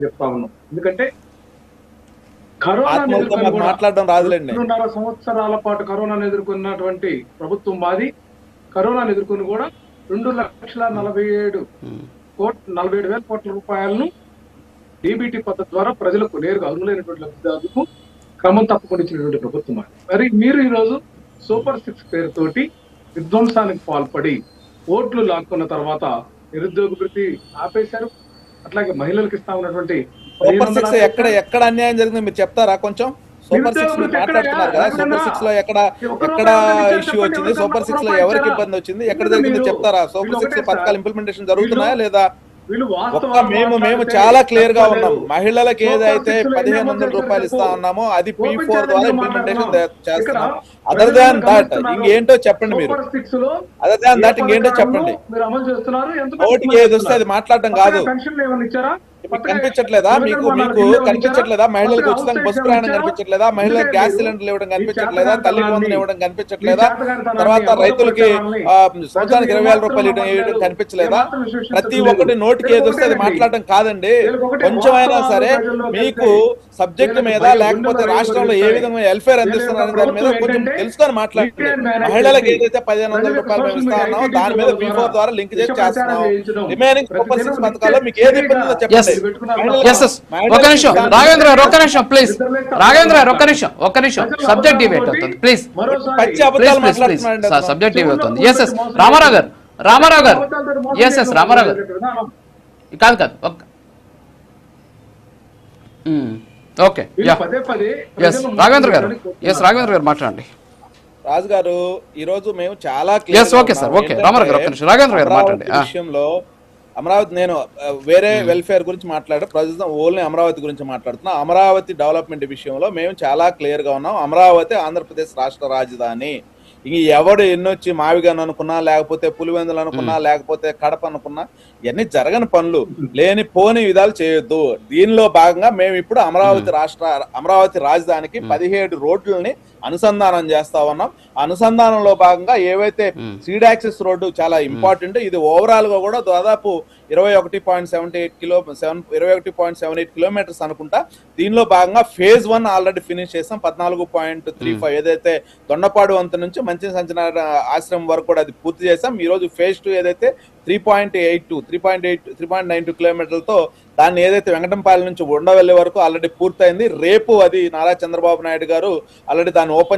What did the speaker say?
చెప్తా ఉన్నాం. ఎందుకంటే కరోనాను ఆత్మలతో ఎదుర్కొని మాకు కూడా మాట్లాడడం రాదులేండి. 2.5 సంవత్సరాల పాటు కరోనాను ఎదుర్కొన్నటువంటి ప్రభుత్వం మాది. కరోనాను ఎదుర్కొని కూడా 2,47,47,000 కోట్ల రూపాయలను డీబీటీ పద్ధతి ద్వారా ప్రజలకు నేరుగా అర్హులైనటువంటి లబ్ధిదారులకు క్రమం తప్పకుండా ఇచ్చినటువంటి ప్రభుత్వం మాది. మరి మీరు ఈరోజు సూపర్ 6 పేరుతోటి విధ్వంసానికి పాల్పడి ఓట్లు లాక్కున్న తర్వాత నిరుద్యోగ వృత్తి ఆపేశారు. అట్లాగే మహిళలకు ఇస్తా ఉన్నటువంటి సూపర్ 6 ఎక్కడ అన్యాయం జరిగింది మీరు చెప్తారా కొంచెం? సూపర్ 6 మీరు మాట్లాడుతున్నారు కదా, సూపర్ 6 లో ఎక్కడ ఇష్యూ వచ్చింది, సూపర్ 6 లో ఎవరికి ఇబ్బంది వచ్చింది, ఎక్కడ జరిగింది చెప్తారా? సూపర్ 6 పథకాలు ఇంప్లిమెంటేషన్ జరుగుతున్నాయా లేదా? మేము చాలా క్లియర్ గా ఉన్నాం. మహిళలకు ఏదైతే 1,500 రూపాయలు ఇస్తా ఉన్నామో అది P4 ద్వారా ఇంప్లిమెంటేషన్ చేస్తున్నాం. అదర్ దాన్ దాట్ ఇంకేంటో చెప్పండి మీరు. అదర్ దాన్ దాట్ ఇంకేంటో చెప్పండి. ఓటికి ఏది వస్తే అది మాట్లాడడం కాదు. మీకు కనిపించట్లేదా? మీకు కనిపించట్లేదా? మహిళలకు ఉచితంగా బస్సు ప్రయాణం కనిపించట్లేదా? మహిళలకు గ్యాస్ సిలిండర్లు ఇవ్వడం కనిపించట్లేదా? తల్లి వందనం ఇవ్వడం కనిపించట్లేదా? తర్వాత రైతులకి సంవత్సరానికి 20,000 రూపాయలు ఇవ్వడం కనిపించలేదా? ప్రతి ఒక్కటి నోటికి ఏది వస్తే అది మాట్లాడడం కాదండి. కొంచెమైనా సరే మీకు సబ్జెక్ట్ మీద లేకపోతే రాష్ట్రంలో ఏ విధంగా వెల్ఫేర్ అందిస్తున్నారు దాని మీద కొంచెం తెలుసుకొని మాట్లాడండి. మహిళలకు ఏదైతే 1,500 రూపాయలు మేము ఇస్తా ఉన్నామో దాని మీద P4 ద్వారా లింక్ చేసి చేస్తున్నాం. రిమైనింగ్ సూపర్ 6 పథకాల్లో మీకు ఏది ఇబ్బంది ఉందో చెప్పండి. ఒక నిమిషం రాఘవేంద్ర గారు, ఒక్క నిమిషం ప్లీజ్. రాఘవేంద్ర గారు ఒక్క నిమిషం సబ్జెక్ట్ డిబేట్ అవుతుంది ప్లీజ్. సబ్జెక్ట్ డిబేట్ అవుతుంది. ఎస్ రామారావు గారు ఎస్ రామారావు గారు కాదు ఓకే రాఘవేంద్ర గారు మాట్లాడండి. రాజు గారు ఈ రోజు మేము చాలా ఓకే సార్ ఓకే రామారావు గారు ఒక్క నిమిషం రాఘవేంద్ర గారు మాట్లాడండి. విషయంలో అమరావతి నేను వేరే వెల్ఫేర్ గురించి ప్రస్తుతం ఓన్లీ అమరావతి గురించి మాట్లాడుతున్నా. అమరావతి డెవలప్మెంట్ విషయంలో మేము చాలా క్లియర్ గా ఉన్నాం. అమరావతి ఆంధ్రప్రదేశ్ రాష్ట్ర రాజధాని. ఇంక ఎవడు ఎన్నొచ్చి మావిగాను అనుకున్నా, లేకపోతే పులివెందులు అనుకున్నా, లేకపోతే కడప అనుకున్నా, ఇవన్నీ జరగని పనులు, లేని పోని విధాలు చేయొద్దు. దీనిలో భాగంగా మేము ఇప్పుడు అమరావతి రాజధానికి 17 రోడ్లని అనుసంధానం చేస్తా ఉన్నాం. అనుసంధానంలో భాగంగా ఏవైతే సీడ్ యాక్సెస్ రోడ్డు చాలా ఇంపార్టెంట్. ఇది ఓవరాల్ గా కూడా దాదాపు 21.78 కిలోమీటర్స్ అనుకుంటా. దీనిలో భాగంగా ఫేజ్ 1 ఆల్రెడీ ఫినిష్ చేసాం. 14.35 ఏదైతే దొండపాడు వంతు నుంచి మంచి సంచన ఆశ్రమం వరకు కూడా అది పూర్తి చేసాం. ఈ రోజు ఫేజ్ 2 ఏదైతే 3.92 కిలోమీటర్లతో దాన్ని ఏదైతే వెంకటంపాలెం నుంచి ఉండవెల్లి వరకు ఆల్రెడీ పూర్తయింది. రేపు అది నారా చంద్రబాబు నాయుడు గారు ఆల్రెడీ దాన్ని ఓపెన్